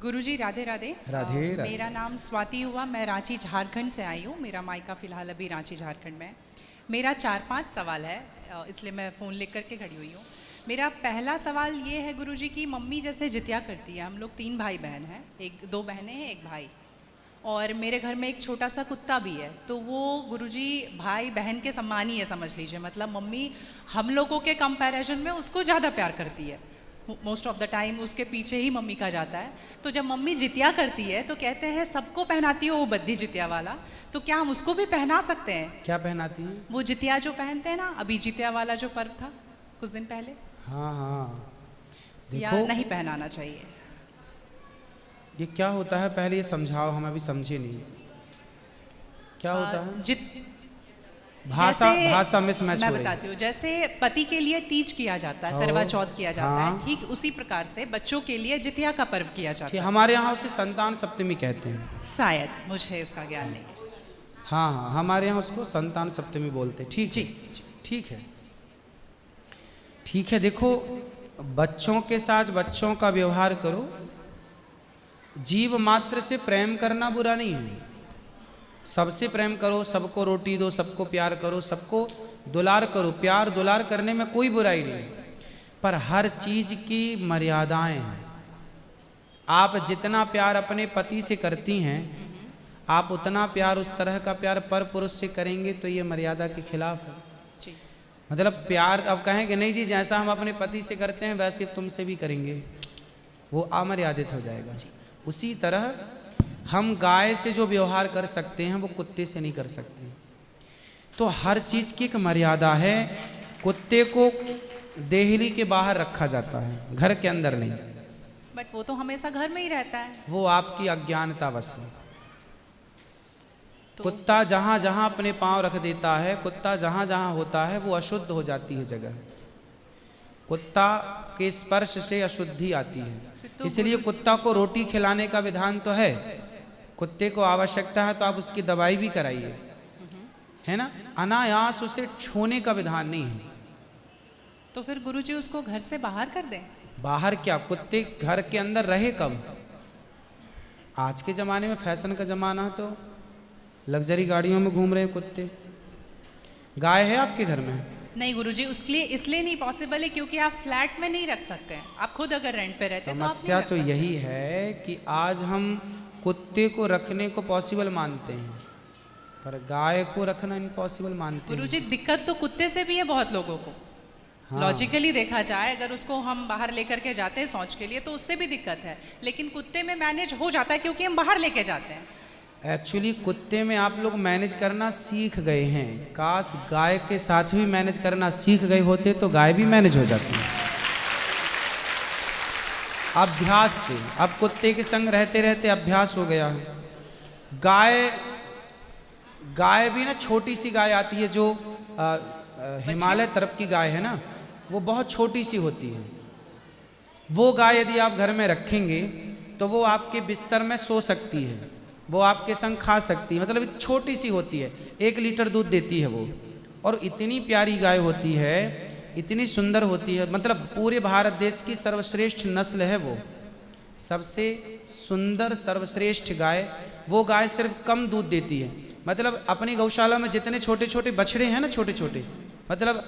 गुरुजी राधे राधे। राधे राधे। मेरा नाम स्वाति हुआ, मैं रांची झारखंड से आई हूँ। मेरा मायका फ़िलहाल अभी रांची झारखंड में है। मेरा 4-5 सवाल है, इसलिए मैं फ़ोन लेकर करके खड़ी हुई हूँ। मेरा पहला सवाल ये है गुरुजी कि मम्मी जैसे जितिया करती है, हम लोग 3 भाई बहन हैं, 2 बहनें हैं, 1 भाई, और मेरे घर में एक छोटा सा कुत्ता भी है। तो वो गुरुजी भाई बहन के समान ही है, समझ लीजिए। मतलब मम्मी हम लोगों के कंपैरिजन में उसको ज़्यादा प्यार करती है। मोस्ट ऑफ द टाइम उसके पीछे ही मम्मी का जाता है। तो जब मम्मी जितिया करती है तो कहते हैं सबको पहनाती हो वो बद्धी जितिया वाला, तो क्या हम उसको भी पहना सकते हैं? क्या पहनाती है? वो जितिया जो पहनते हैं ना, अभी जितिया वाला जो पर्व था कुछ दिन पहले। हाँ हाँ, या देखो नहीं पहनाना चाहिए? ये क्या होता है, पहले ये समझाओ, हम अभी समझे नहीं क्या होता है। भाषा मिसमैच हो रही है। मैं बताती हूँ। जैसे पति के लिए तीज किया जाता है, करवा चौथ किया जाता है, ठीक उसी प्रकार से बच्चों के लिए जितिया का पर्व किया जाता है। हमारे यहाँ उसे संतान सप्तमी कहते हैं शायद, मुझे इसका ज्ञान नहीं। हाँ हाँ, हमारे यहाँ उसको संतान सप्तमी बोलते हैं। ठीक जी, ठीक है, ठीक है। देखो, बच्चों के साथ बच्चों का व्यवहार करो। जीव मात्र से प्रेम करना बुरा नहीं है। सबसे प्रेम करो, सबको रोटी दो, सबको प्यार करो, सबको दुलार करो। प्यार दुलार करने में कोई बुराई नहीं, पर हर चीज की मर्यादाएं हैं। आप जितना प्यार अपने पति से करती हैं, आप उतना प्यार, उस तरह का प्यार पर पुरुष से करेंगे तो ये मर्यादा के खिलाफ है। मतलब प्यार अब कहें कि नहीं जी, जैसा हम अपने पति से करते हैं वैसे तुमसे भी करेंगे, वो अमर्यादित हो जाएगा। उसी तरह हम गाय से जो व्यवहार कर सकते हैं वो कुत्ते से नहीं कर सकते। तो हर चीज की एक मर्यादा है। कुत्ते को देहली के बाहर रखा जाता है, घर के अंदर नहीं। बट वो तो हमेशा घर में ही रहता है। वो आपकी अज्ञानतावश है। तो कुत्ता जहां जहां अपने पांव रख देता है, कुत्ता जहां जहां होता है, वो अशुद्ध हो जाती है जगह। कुत्ता के स्पर्श से अशुद्धि आती है। इसलिए कुत्ता को रोटी खिलाने का विधान तो है। कुत्ते को आवश्यकता है तो आप उसकी दवाई भी कराइए, है ना। अनायास उसे छूने का विधान नहीं है। तो फिर गुरुजी उसको घर से बाहर कर दें? बाहर क्या, कुत्ते घर के अंदर रहे कब? आज के जमाने में फैशन का जमाना, तो लग्जरी गाड़ियों में घूम रहे हैं कुत्ते। गाय है आपके घर में? नहीं गुरुजी, उसके लिए इसलिए नहीं पॉसिबल है क्योंकि आप फ्लैट में नहीं रख सकते हैं। आप खुद अगर रेंट पे रहते हैं तो समस्या तो यही है कि आज हम कुत्ते को रखने को पॉसिबल मानते हैं, पर गाय को रखना इम्पॉसिबल मानते हैं। गुरुजी, दिक्कत तो कुत्ते से भी है बहुत लोगों को। हाँ। लॉजिकली देखा जाए, अगर उसको हम बाहर लेकर के जाते हैं शौच के लिए तो उससे भी दिक्कत है, लेकिन कुत्ते में मैनेज हो जाता है क्योंकि हम बाहर लेके जाते हैं। एक्चुअली कुत्ते में आप लोग मैनेज करना सीख गए हैं। काश गाय के साथ भी मैनेज करना सीख गए होते तो गाय भी मैनेज हो जाती है अभ्यास से। अब कुत्ते के संग रहते रहते अभ्यास हो गया। गाय भी ना, छोटी सी गाय आती है जो हिमालय तरफ की गाय है ना, वो बहुत छोटी सी होती है। वो गाय यदि आप घर में रखेंगे तो वो आपके बिस्तर में सो सकती है, वो आपके संग खा सकती है। मतलब इतनी छोटी सी होती है, 1 लीटर दूध देती है वो, और इतनी प्यारी गाय होती है, इतनी सुंदर होती है। मतलब पूरे भारत देश की सर्वश्रेष्ठ नस्ल है वो, सबसे सुंदर सर्वश्रेष्ठ गाय। वो गाय सिर्फ कम दूध देती है। मतलब अपनी गौशाला में जितने छोटे छोटे बछड़े हैं ना, छोटे छोटे, मतलब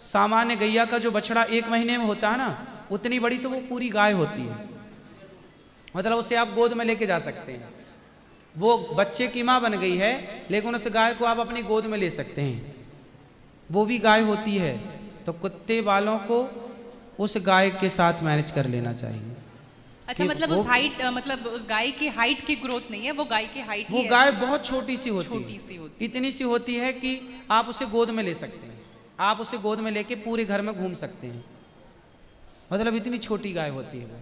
सामान्य गैया का जो बछड़ा 1 महीने में होता है ना, उतनी बड़ी तो वो पूरी गाय होती है। मतलब उसे आप गोद में लेके जा सकते हैं। वो बच्चे की माँ बन गई है, लेकिन उस गाय को आप अपनी गोद में ले सकते हैं, वो भी गाय होती है। तो कुत्ते वालों को उस गाय के साथ मैनेज कर लेना चाहिए। अच्छा, मतलब उस हाइट, मतलब उस गाय की हाइट की ग्रोथ नहीं है, वो गाय की हाइट, वो गाय बहुत छोटी सी होती है, इतनी सी होती है कि आप उसे गोद में ले सकते हैं। आप उसे गोद में लेके पूरे घर में घूम सकते हैं। मतलब इतनी छोटी गाय होती है वो।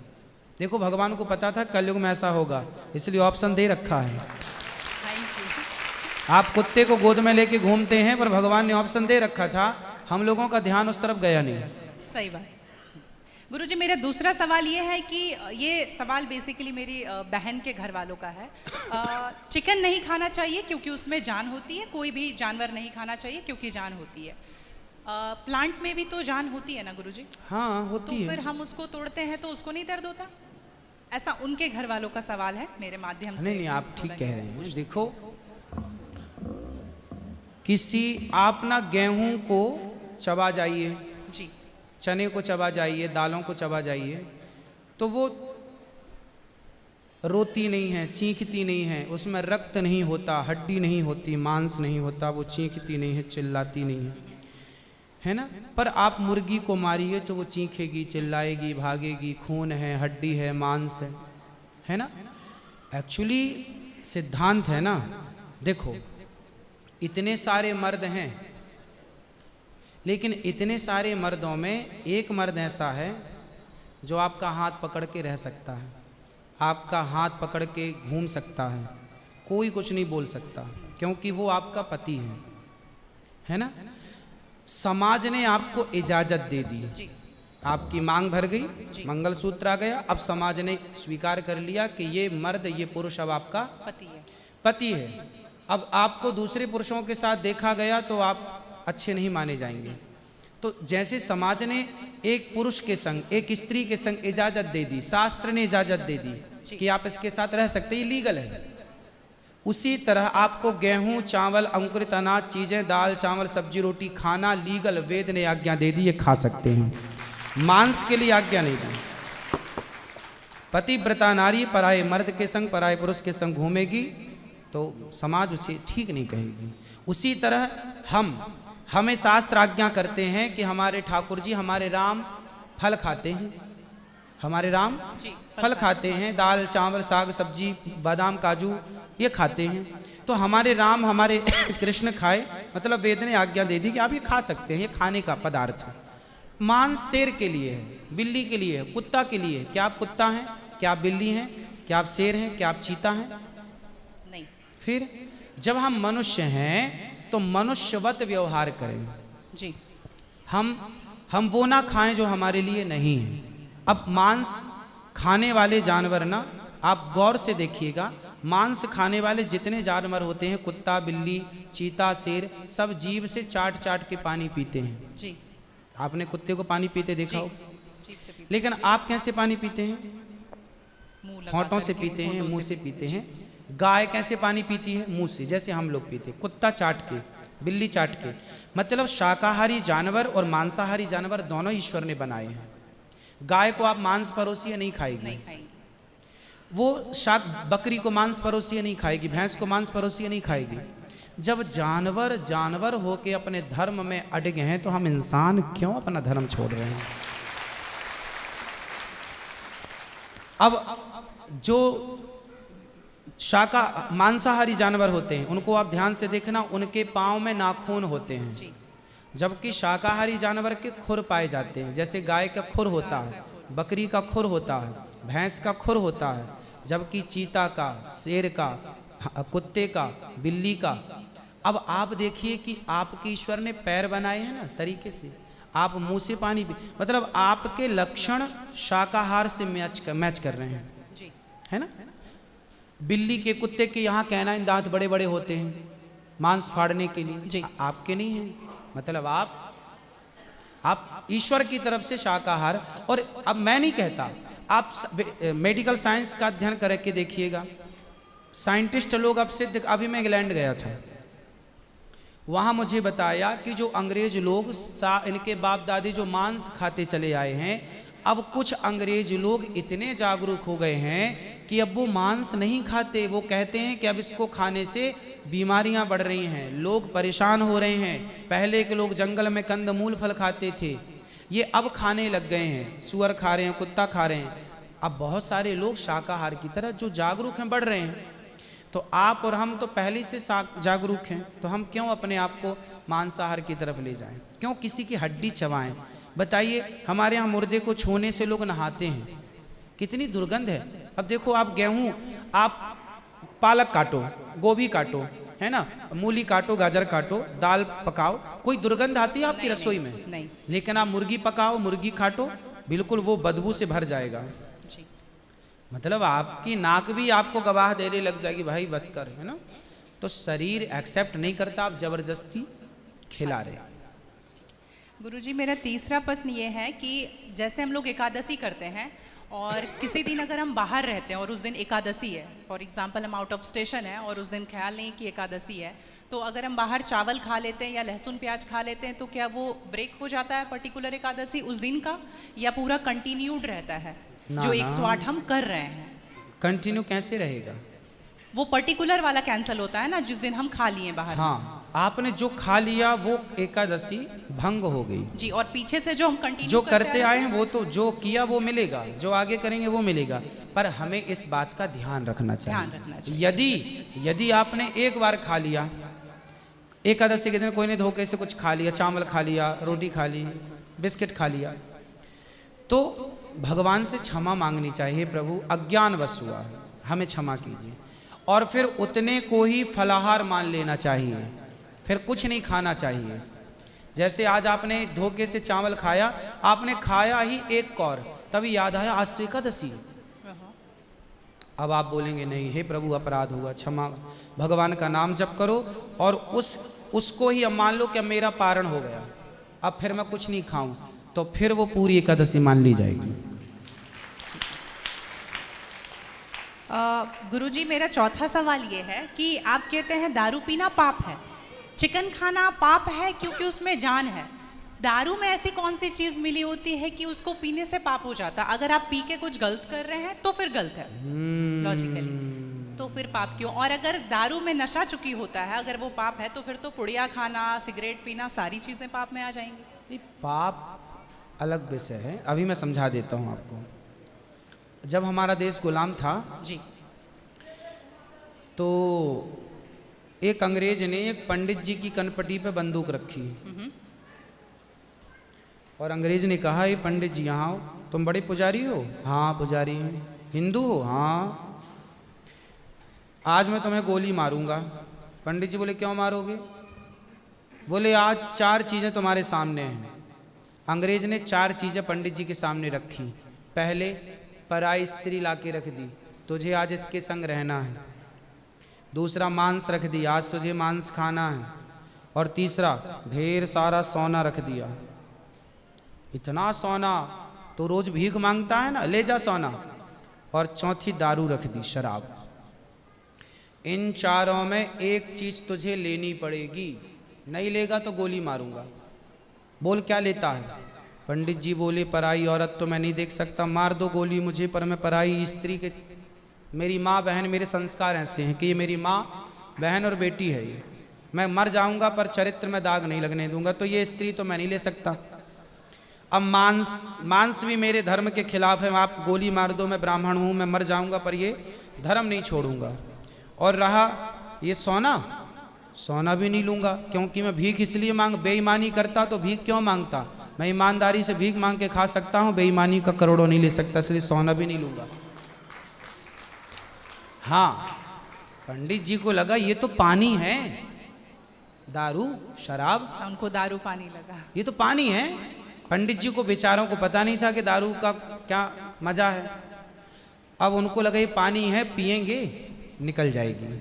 देखो, भगवान को पता था कलयुग में ऐसा होगा, इसलिए ऑप्शन दे रखा है। आप कुत्ते को गोद में लेके घूमते हैं, पर भगवान ने ऑप्शन दे रखा था, हम लोगों का ध्यान उस तरफ गया नहीं। सही बात। गुरुजी, मेरा दूसरा सवाल ये है कि ये सवाल बेसिकली मेरी बहन के घर वालों का है। चिकन नहीं खाना चाहिए क्योंकि उसमें जान होती है, कोई भी जानवर नहीं खाना चाहिए क्योंकि जान होती है। प्लांट में भी तो जान होती है ना गुरुजी? हाँ होती है। तो फिर हम उसको तोड़ते हैं तो उसको नहीं दर्द होता? ऐसा उनके घर वालों का सवाल है, मेरे माध्यम से। नहीं नहीं, आप ठीक बोला कह गया। रहे हैं। देखो, किसी आप ना गेहूं को चबा जाइए, जी चने को चबा जाइए, दालों को चबा जाइए, तो वो रोती नहीं है, चीखती नहीं है, उसमें रक्त नहीं होता, हड्डी नहीं होती, मांस नहीं होता, वो चीखती नहीं है, चिल्लाती नहीं है ना। पर आप मुर्गी को मारिए तो वो चीखेगी, चिल्लाएगी, भागेगी, खून है, हड्डी है, मांस है ना। एक्चुअली सिद्धांत है ना। देखो, इतने सारे मर्द हैं, लेकिन इतने सारे मर्दों में एक मर्द ऐसा है जो आपका हाथ पकड़ के रह सकता है, आपका हाथ पकड़ के घूम सकता है, कोई कुछ नहीं बोल सकता, क्योंकि वो आपका पति है ना। समाज ने आपको इजाजत दे दी, जी आपकी मांग भर गई, मंगलसूत्र आ गया, अब समाज ने स्वीकार कर लिया कि ये मर्द, ये पुरुष अब आपका पति है। अब आपको दूसरे पुरुषों के साथ देखा गया तो आप अच्छे नहीं माने जाएंगे। तो जैसे समाज ने एक पुरुष के संग, एक स्त्री के संग इजाजत दे दी, शास्त्र ने इजाजत दे दी कि आप इसके साथ रह सकते, ये लीगल है, उसी तरह आपको गेहूं, चावल, अंकुरित अनाज चीजें, दाल, चावल, सब्जी, रोटी खाना लीगल, वेद ने आज्ञा दे दी, ये खा सकते हैं। मांस के लिए आज्ञा नहीं दी। पतिव्रता नारी पराये मर्द के संग, पराये पुरुष के संग घूमेगी तो समाज उसे ठीक नहीं कहेगी। उसी तरह हमें शास्त्र आज्ञा करते हैं कि हमारे ठाकुर जी, हमारे राम फल खाते हैं, हमारे राम फल खाते हैं, दाल, चावल, साग, सब्जी, बादाम, काजू ये खाते हैं। तो हमारे राम, हमारे कृष्ण खाए, मतलब वेद ने आज्ञा दे दी कि आप ये खा सकते हैं, ये खाने का पदार्थ है। मांस शेर के लिए है, बिल्ली के लिए है, कुत्ता के लिए है। क्या आप कुत्ता हैं? क्या आप बिल्ली हैं? क्या आप शेर हैं? क्या आप चीता हैं? नहीं। फिर जब हम मनुष्य हैं तो मनुष्यवत व्यवहार करें जी। हम वो ना खाएं जो हमारे लिए नहीं है। अब मांस खाने वाले जानवर ना, आप गौर से देखिएगा, मांस खाने वाले जितने जानवर होते हैं, कुत्ता, बिल्ली, चीता, शेर, सब जीभ से चाट चाट के पानी पीते हैं। जी। आपने कुत्ते को पानी पीते देखा हो? जीभ से पीते। लेकिन आप कैसे पानी पीते हैं? मुंह लगा होंठों से करके, पीते हैं, होंठों मुंह से से पीते हैं। गाय कैसे पानी पीती है? मुंह से, जैसे हम लोग पीते हैं। कुत्ता चाट के, बिल्ली चाट के। मतलब शाकाहारी जानवर और मांसाहारी जानवर दोनों ईश्वर ने बनाए हैं। गाय को आप मांस परोसिए, नहीं खाएगी, नहीं खाएंगे। वो शाक बकरी को मांस परोसिए नहीं खाएगी, भैंस को मांस परोसिए नहीं खाएगी। जब जानवर जानवर होके अपने धर्म में अड़े हैं, तो हम इंसान क्यों अपना धर्म छोड़ रहे हैं? अब जो मांसाहारी जानवर होते हैं, उनको आप ध्यान से देखना, उनके पाँव में नाखून होते हैं, जबकि शाकाहारी जानवर के खुर पाए जाते हैं। जैसे गाय का खुर होता है, बकरी का खुर होता है, भैंस का खुर होता है, जबकि चीता का, शेर का, कुत्ते का, बिल्ली का। अब आप देखिए कि आपके ईश्वर ने पैर बनाए हैं ना तरीके से, आप मुंह से पानी पी, मतलब आपके लक्षण शाकाहार से मैच कर रहे हैं, है ना। बिल्ली के, कुत्ते के यहाँ कहना इन दांत बड़े बड़े होते हैं मांस फाड़ने के लिए, आपके नहीं है। मतलब आप ईश्वर की तरफ से शाकाहार। और अब मैं नहीं कहता, आप मेडिकल साइंस का अध्ययन करके देखिएगा, साइंटिस्ट लोग अब सिद्ध, अभी मैं इंग्लैंड गया था, वहाँ मुझे बताया कि जो अंग्रेज लोग इनके बाप दादी जो मांस खाते चले आए हैं, अब कुछ अंग्रेज लोग इतने जागरूक हो गए हैं कि अब वो मांस नहीं खाते। वो कहते हैं कि अब इसको खाने से बीमारियां बढ़ रही हैं, लोग परेशान हो रहे हैं। पहले के लोग जंगल में कंदमूल फल खाते थे, ये अब खाने लग गए हैं, सुअर खा रहे हैं, कुत्ता खा रहे हैं। अब बहुत सारे लोग शाकाहार की तरह जो जागरूक हैं बढ़ रहे हैं। तो आप और हम तो पहले से जागरूक हैं, तो हम क्यों अपने आप को मांसाहार की तरफ ले जाएं? क्यों किसी की हड्डी चबाएं? बताइए, हमारे यहाँ मुर्दे को छूने से लोग नहाते हैं, कितनी दुर्गंध है। अब देखो, आप गेहूं, आप पालक काटो, गोभी काटो, है ना, मूली काटो, गाजर काटो, दाल पकाओ, कोई दुर्गंध आती है आपकी रसोई में? नहीं। लेकिन आप मुर्गी पकाओ, मुर्गी काटो, बिल्कुल वो बदबू से भर जाएगा। मतलब आपकी नाक भी आपको गवाह देने लग जाएगी, भाई बस कर, है ना। तो शरीर एक्सेप्ट नहीं करता, आप जबरदस्ती खिला रहे। गुरुजी, मेरा तीसरा प्रश्न ये है कि जैसे हम लोग एकादशी करते हैं और किसी दिन अगर हम बाहर रहते हैं और उस दिन एकादशी है, फॉर एग्जांपल हम आउट ऑफ स्टेशन है और उस दिन ख्याल नहीं कि एकादशी है, तो अगर हम बाहर चावल खा लेते हैं या लहसुन प्याज खा लेते हैं तो क्या वो ब्रेक हो जाता है पर्टिकुलर एकादशी उस दिन का, या पूरा कंटिन्यूड रहता है ना, जो ना। 108 हम कर रहे हैं? कंटिन्यू कैसे रहेगा? वो पर्टिकुलर वाला कैंसिल होता है ना जिस दिन हम खा लिए बाहर। हाँ, आपने जो खा लिया वो एकादशी भंग हो गई जी, और पीछे से जो हम कंटिन्यू जो करते आए हैं वो तो जो किया वो मिलेगा, जो आगे करेंगे वो मिलेगा। पर हमें इस बात का ध्यान रखना चाहिए। यदि आपने एक बार खा लिया, एकादशी के दिन कोई ने धोखे से कुछ खा लिया, चावल खा लिया, रोटी खा ली, बिस्किट खा लिया, तो भगवान से क्षमा मांगनी चाहिए, प्रभु अज्ञानवश हुआ है, हमें क्षमा कीजिए। और फिर उतने को ही फलाहार मान लेना चाहिए, फिर कुछ नहीं खाना चाहिए। जैसे आज आपने धोखे से चावल खाया, आपने खाया ही एक कौर, तभी याद आया आज तो एकादशी है। अब आप बोलेंगे नहीं, हे प्रभु अपराध हुआ, क्षमा, भगवान का नाम जप करो और उसको ही अब मान लो कि अब मेरा पारण हो गया, अब फिर मैं कुछ नहीं खाऊं, तो फिर वो पूरी एकादशी मान ली जाएगी। गुरुजी, मेरा चौथा सवाल ये है कि आप कहते हैं दारू पीना पाप है, चिकन खाना पाप है क्योंकि उसमें जान है। दारू में ऐसी कौन सी चीज़ मिली होती है कि उसको पीने से पाप हो जाता? अगर आप पी के कुछ गलत कर रहे हैं तो फिर गलत है लॉजिकली, तो फिर पाप क्यों? और अगर दारू में नशा चुकी होता है, अगर वो पाप है, तो फिर तो पुड़िया खाना, सिगरेट पीना, सारी चीज़ें पाप में आ जाएंगी। पाप अलग विषय है, अभी मैं समझा देता हूँ आपको। जब हमारा देश गुलाम था जी, तो एक अंग्रेज ने एक पंडित जी की कनपटी पे बंदूक रखी और अंग्रेज ने कहा, ये पंडित जी यहाँ आओ, तुम बड़े पुजारी हो? हाँ पुजारी हैं। हिंदू हो? हाँ। आज मैं तुम्हें गोली मारूंगा। पंडित जी बोले, क्यों मारोगे? बोले, आज 4 चीज़ें तुम्हारे सामने हैं। अंग्रेज ने 4 चीज़ें पंडित जी के सामने रखी। पहले, पराई स्त्री लाके रख दी, तुझे आज इसके संग रहना है। दूसरा, मांस रख दिया, आज तुझे मांस खाना है। और तीसरा, ढेर सारा सोना रख दिया। इतना सोना तो रोज भीख मांगता है ना, ले जा सोना। और चौथी, दारू रख दी, शराब। इन 4 में एक चीज तुझे लेनी पड़ेगी, नहीं लेगा तो गोली मारूंगा। बोल क्या लेता है? पंडित जी बोले, पराई औरत तो मैं नहीं देख सकता, मार दो गोली मुझे, पर मैं पराई स्त्री के, मेरी माँ बहन, मेरे संस्कार ऐसे हैं कि ये मेरी माँ बहन और बेटी है, ये मैं मर जाऊंगा पर चरित्र में दाग नहीं लगने दूंगा, तो ये स्त्री तो मैं नहीं ले सकता। अब मांस भी मेरे धर्म के खिलाफ है, आप गोली मार दो, मैं ब्राह्मण हूँ, मैं मर जाऊंगा पर ये धर्म नहीं छोड़ूंगा। और रहा ये सोना भी नहीं लूंगा, क्योंकि मैं भीख इसलिए बेईमानी करता तो भीख क्यों मांगता? मैं ईमानदारी से भीख मांग के खा सकता हूँ, बेईमानी का करोड़ों नहीं ले सकता, इसलिए सोना भी नहीं लूंगा। हाँ, पंडित जी को लगा ये तो पानी है, दारू शराब, उनको दारू पानी लगा, ये तो पानी है। पंडित जी को बेचारों को पता नहीं था कि दारू का क्या मजा है। अब उनको लगा ये पानी है, पिएंगे निकल जाएगी।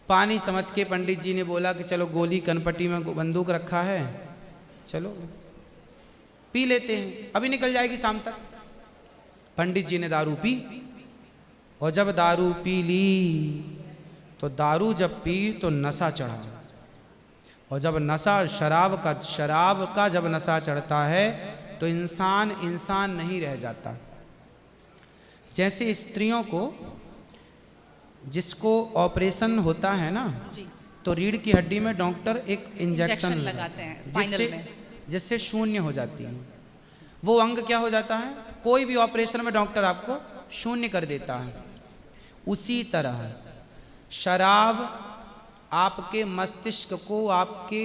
पानी समझ के पंडित जी ने बोला कि चलो, गोली कनपटी में बंदूक रखा है, चलो पी लेते हैं, अभी निकल जाएगी शाम तक। पंडित जी ने दारू पी, और जब दारू पी ली तो दारू जब पी तो नशा चढ़ा, और जब नशा शराब का जब नशा चढ़ता है तो इंसान नहीं रह जाता। जैसे स्त्रियों को, जिसको ऑपरेशन होता है ना, तो रीढ़ की हड्डी में डॉक्टर एक इंजेक्शन लगाते हैं स्पाइनल में, जिससे शून्य हो जाती है। वो अंग क्या हो जाता है? कोई भी ऑपरेशन में डॉक्टर आपको शून्य कर देता है। उसी तरह शराब आपके मस्तिष्क को, आपके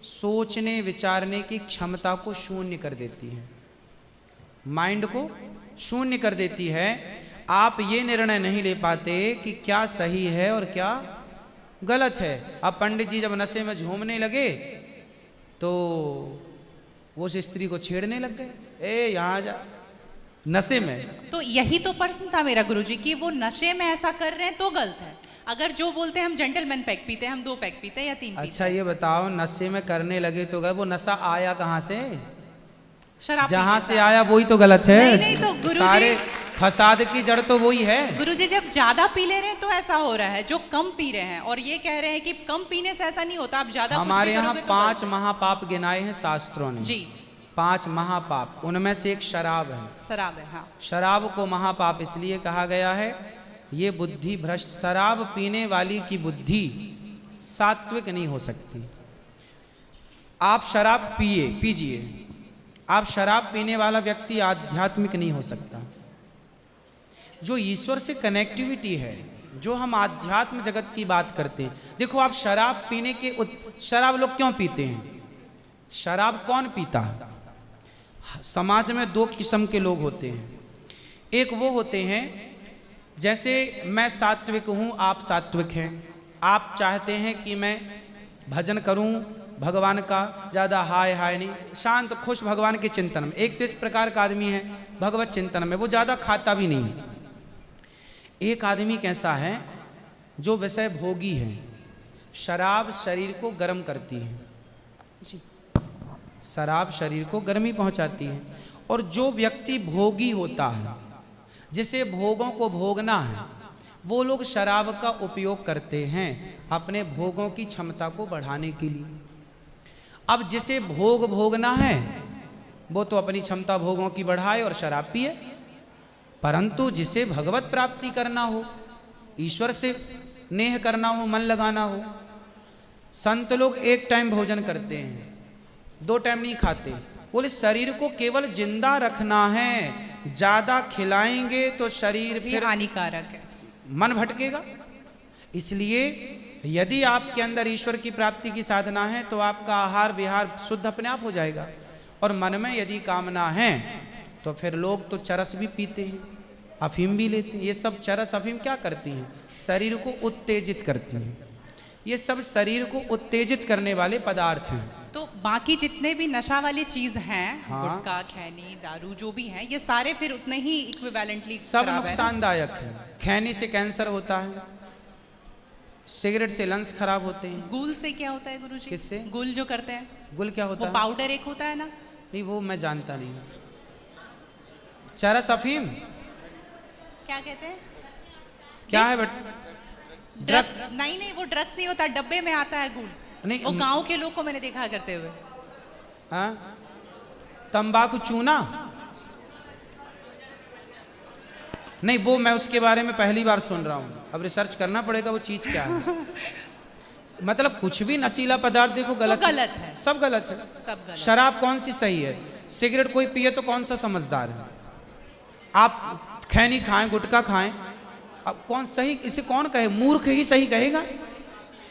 सोचने विचारने की क्षमता को शून्य कर देती है, माइंड को शून्य कर देती है। आप ये निर्णय नहीं ले पाते कि क्या सही है और क्या गलत है। अब पंडित जी जब नशे में झूमने लगे तो वो उस स्त्री को छेड़ने लग गए, ए यहाँ जा, नशे में। तो यही तो प्रश्न था मेरा गुरुजी कि वो नशे में ऐसा कर रहे हैं तो गलत है। अगर जो बोलते हैं हम जेंटलमैन पैक पीते हैं, हम 2 पैक पीते हैं या 3 पीते हैं। अच्छा ये बताओ, नशे में करने लगे तो गए, वो नशा आया कहाँ से? शराब जहां पीने से का। आया वही तो गलत है। नहीं, नहीं, तो गुरुजी- सारे फसाद की जड़ तो वही है। गुरुजी जब ज्यादा पी ले रहे हैं तो ऐसा हो रहा है, जो कम पी रहे हैं और ये कह रहे हैं कि कम पीने से ऐसा नहीं होता, आप ज्यादा कुछ हमारे भी यहाँ करोगे तो 5 महापाप गिनाए हैं शास्त्रों ने। जी 5 महापाप, उनमें से एक शराब है। शराब है, हाँ। शराब को महापाप इसलिए कहा गया है, ये बुद्धि भ्रष्ट, शराब पीने वाली की बुद्धि सात्विक नहीं हो सकती। आप शराब पीजिए, आप शराब पीने वाला व्यक्ति आध्यात्मिक नहीं हो सकता। जो ईश्वर से कनेक्टिविटी है, जो हम आध्यात्म जगत की बात करते हैं, देखो आप शराब पीने के शराब लोग क्यों पीते हैं? शराब कौन पीता है? समाज में 2 किस्म के लोग होते हैं। एक वो होते हैं, जैसे मैं सात्विक हूँ, आप सात्विक हैं, आप चाहते हैं कि मैं भजन करूं भगवान का, ज़्यादा हाय हाय नहीं, शांत खुश भगवान के चिंतन में। एक तो इस प्रकार का आदमी है भगवत चिंतन में, वो ज़्यादा खाता भी नहीं। एक आदमी कैसा है जो विषय भोगी है। शराब शरीर को गर्म करती है, जी शराब शरीर को गर्मी पहुंचाती है। और जो व्यक्ति भोगी होता है, जिसे भोगों को भोगना है, वो लोग शराब का उपयोग करते हैं अपने भोगों की क्षमता को बढ़ाने के लिए। अब जिसे भोग भोगना है वो तो अपनी क्षमता भोगों की बढ़ाए और शराब पिए, परंतु जिसे भगवत प्राप्ति करना हो, ईश्वर से नेह करना हो, मन लगाना हो, संत लोग एक टाइम भोजन करते हैं, 2 टाइम नहीं खाते। बोले शरीर को केवल जिंदा रखना है, ज्यादा खिलाएंगे तो शरीर ये फिर हानिकारक है। मन भटकेगा। इसलिए यदि आपके अंदर ईश्वर की प्राप्ति की साधना है तो आपका आहार विहार शुद्ध अपने आप हो जाएगा। और मन में यदि कामना है तो फिर लोग तो चरस भी पीते हैं, अफीम भी लेते हैं। ये सब चरस अफीम क्या करती हैं? शरीर को उत्तेजित करती हैं। ये सब शरीर को उत्तेजित करने वाले पदार्थ हैं। तो बाकी जितने भी नशा वाली चीज हैं, हाँ। गुटखा, खैनी, दारू जो भी हैं, ये सारे फिर उतने ही इक्विवेलेंटली सब नुकसानदायक है। खैनी से कैंसर होता है, सिगरेट से लंग्स खराब होते हैं। गुल से क्या होता है गुरुजी? किससे? गुल जो करते हैं, गुल क्या होता वो है? पाउडर एक होता है ना। नहीं वो मैं जानता नहीं। चरस अफीम क्या कहते हैं? क्या है बट? ड्रग्स? नहीं नहीं, वो ड्रग्स नहीं होता, डब्बे में आता है गुल। नहीं, वो गांव के लोग को मैंने देखा करते हुए। हाँ? तंबाकू चूना? नहीं वो मैं उसके बारे में पहली बार सुन रहा हूँ, अब रिसर्च करना पड़ेगा वो चीज क्या है। मतलब कुछ भी नशीला पदार्थ देखो गलत तो गलत है। सब गलत है। सब गलत। शराब कौन सी सही है? सिगरेट कोई पिए तो कौन सा समझदार है? आप खैनी खाएं, गुटखा खाएं, अब कौन सही? इसे कौन कहे? मूर्ख ही सही कहेगा,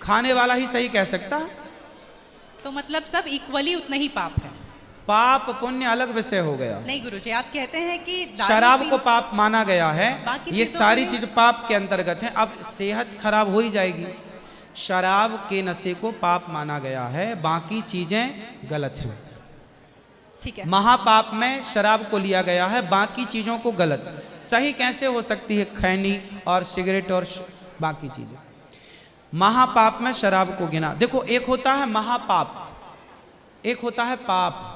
खाने वाला ही सही कह सकता है। तो मतलब सब इक्वली उतना ही पाप है। पाप पुण्य अलग विषय हो गया। नहीं गुरुजी, आप कहते हैं कि दारू शराब भी- को पाप माना गया है, बाकी ये चीजों सारी में- चीज पाप के अंतर्गत है। अब सेहत खराब हो ही जाएगी। शराब के नशे को पाप माना गया है, बाकी चीजें गलत हैं। ठीक है। महापाप में शराब को लिया गया है, बाकी चीजों को गलत। सही कैसे हो सकती है खैनी और सिगरेट और बाकी चीजें? महापाप में शराब को गिना। देखो एक होता है महापाप, एक होता है पाप।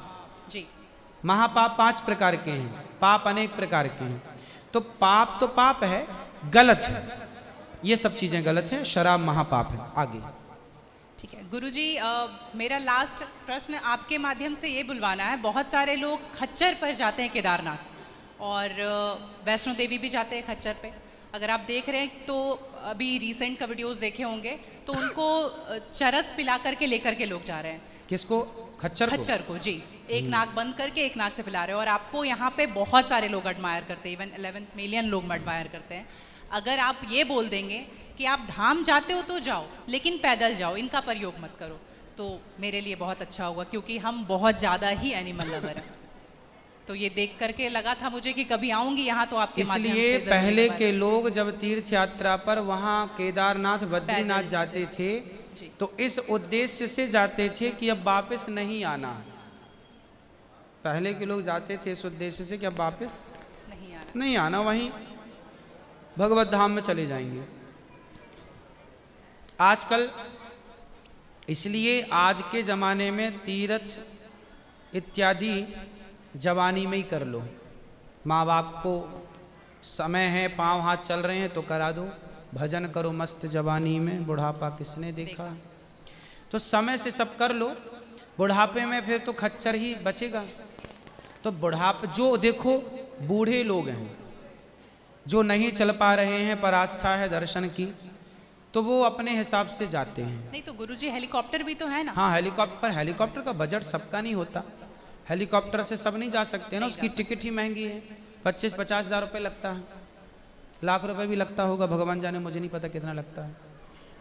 जी महापाप 5 प्रकार के हैं, पाप अनेक प्रकार के हैं। तो पाप है, गलत है, ये सब चीजें गलत हैं। शराब महापाप है। आगे ठीक है गुरुजी, मेरा लास्ट प्रश्न आपके माध्यम से ये बुलवाना है। बहुत सारे लोग खच्चर पर जाते हैं केदारनाथ, और वैष्णो देवी भी जाते हैं खच्चर पे। अगर आप देख रहे हैं तो अभी रिसेंट का वीडियोस देखे होंगे, तो उनको चरस पिला करके लेकर के लोग जा रहे हैं। किसको? खच्चर को? खच्चर को जी, एक नाक बंद करके एक नाक से पिला रहे हैं। और आपको यहाँ पे बहुत सारे लोग एडमायर करते हैं, इवन 11 मिलियन लोग एडमायर करते हैं। अगर आप ये बोल देंगे कि आप धाम जाते हो तो जाओ, लेकिन पैदल जाओ, इनका प्रयोग मत करो, तो मेरे लिए बहुत अच्छा होगा, क्योंकि हम बहुत ज़्यादा ही एनिमल लवर हैं। तो ये देख करके लगा था मुझे कि कभी आऊंगी यहाँ तो आपके माध्यम इसलिए से पहले जरूर के लोग जब तीर्थ यात्रा पर वहाँ केदारनाथ बद्रीनाथ पैदल जाते थे, जी। तो इस उद्देश्य से जाते थे कि अब वापस नहीं आना। पहले के लोग जाते थे इस उद्देश्य से कि अब वापस नहीं आना, वहीं भगवत धाम में चले जाएंगे। आजकल इसलिए आज के ज़माने में तीर्थ इत्यादि जवानी में ही कर लो। माँ बाप को समय है, पाँव हाथ चल रहे हैं तो करा दो, भजन करो मस्त जवानी में, बुढ़ापा किसने देखा। तो समय से सब कर लो, बुढ़ापे में फिर तो खच्चर ही बचेगा। तो बुढ़ापे जो देखो बूढ़े लोग हैं जो नहीं चल पा रहे हैं पर आस्था है दर्शन की, तो वो अपने हिसाब से जाते हैं। नहीं तो गुरुजी हेलीकॉप्टर भी तो है ना। हाँ हेलीकॉप्टर का बजट सबका नहीं होता, हेलीकॉप्टर से सब नहीं जा सकते ना, उसकी टिकट ही महंगी है, 25-50 हज़ार रुपये लगता है, लाख रुपए भी लगता होगा, भगवान जाने, मुझे नहीं पता कितना लगता है।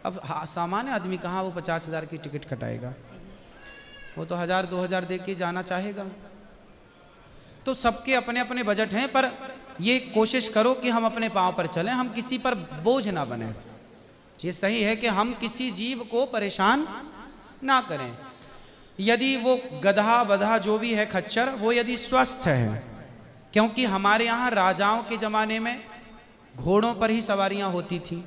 अब सामान्य आदमी कहाँ वो 50 हज़ार की टिकट कटाएगा, वो तो 1000-2000 दे के जाना चाहेगा। तो सबके अपने अपने बजट हैं, पर ये कोशिश करो कि हम अपने पाँव पर चलें, हम किसी पर बोझ ना बने। ये सही है कि हम किसी जीव को परेशान ना करें। यदि वो गधा वधा जो भी है खच्चर, वो यदि स्वस्थ है, क्योंकि हमारे यहाँ राजाओं के ज़माने में घोड़ों पर ही सवारियाँ होती थी,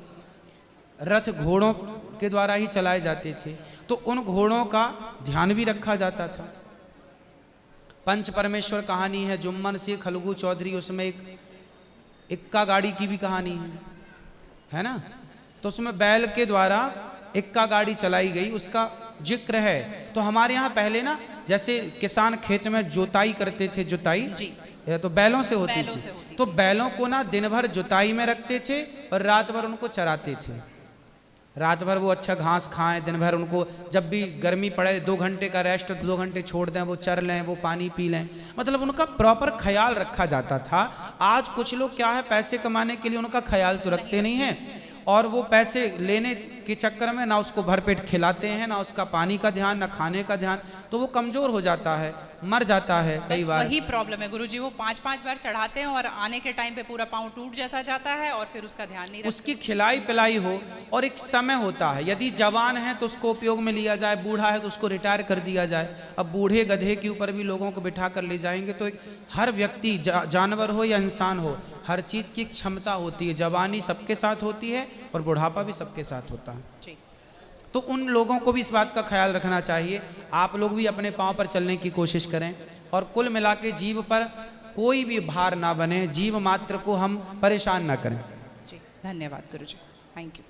रथ घोड़ों के द्वारा ही चलाए जाते थे, तो उन घोड़ों का ध्यान भी रखा जाता था। पंच परमेश्वर कहानी है, जुम्मन सिंह खलगू चौधरी, उसमें एक इक्का गाड़ी की भी कहानी है ना। तो उसमें बैल के द्वारा इक्का गाड़ी चलाई गई, उसका जिक्र है। तो हमारे यहाँ पहले ना जैसे किसान खेत में जुताई करते थे, जुताई तो बैलों से होती थी, तो बैलों को ना दिन भर जुताई में रखते थे और रात भर उनको चराते थे। रात भर वो अच्छा घास खाएं, दिन भर उनको जब भी गर्मी पड़े 2 घंटे का रेस्ट, 2 घंटे छोड़ दें, वो चर लें, वो पानी पी लें, मतलब उनका प्रॉपर ख्याल रखा जाता था। आज कुछ लोग क्या है, पैसे कमाने के लिए उनका ख्याल तो रखते नहीं हैं, और वो पैसे लेने के चक्कर में ना उसको भरपेट खिलाते हैं, ना उसका पानी का ध्यान, ना खाने का ध्यान, तो वो कमज़ोर हो जाता है, मर जाता है कई बार। वही प्रॉब्लम है गुरुजी, वो 5-5 बार चढ़ाते हैं और आने के टाइम पे पूरा पाँव टूट जैसा जाता है और फिर उसका ध्यान नहीं रखते। उसकी खिलाई पिलाई हो, और एक समय होता है, यदि जवान है तो उसको उपयोग में लिया जाए, बूढ़ा है तो उसको रिटायर कर दिया जाए। अब बूढ़े गधे के ऊपर भी लोगों को बिठा कर ले जाएंगे, तो एक हर व्यक्ति जानवर हो या इंसान हो, हर चीज़ की क्षमता होती है। जवानी सबके साथ होती है और बुढ़ापा भी सबके साथ होता है। तो उन लोगों को भी इस बात का ख्याल रखना चाहिए। आप लोग भी अपने पाँव पर चलने की कोशिश करें, और कुल मिला के जीव पर कोई भी भार ना बने, जीव मात्र को हम परेशान ना करें। जी धन्यवाद गुरुजी, थैंक यू।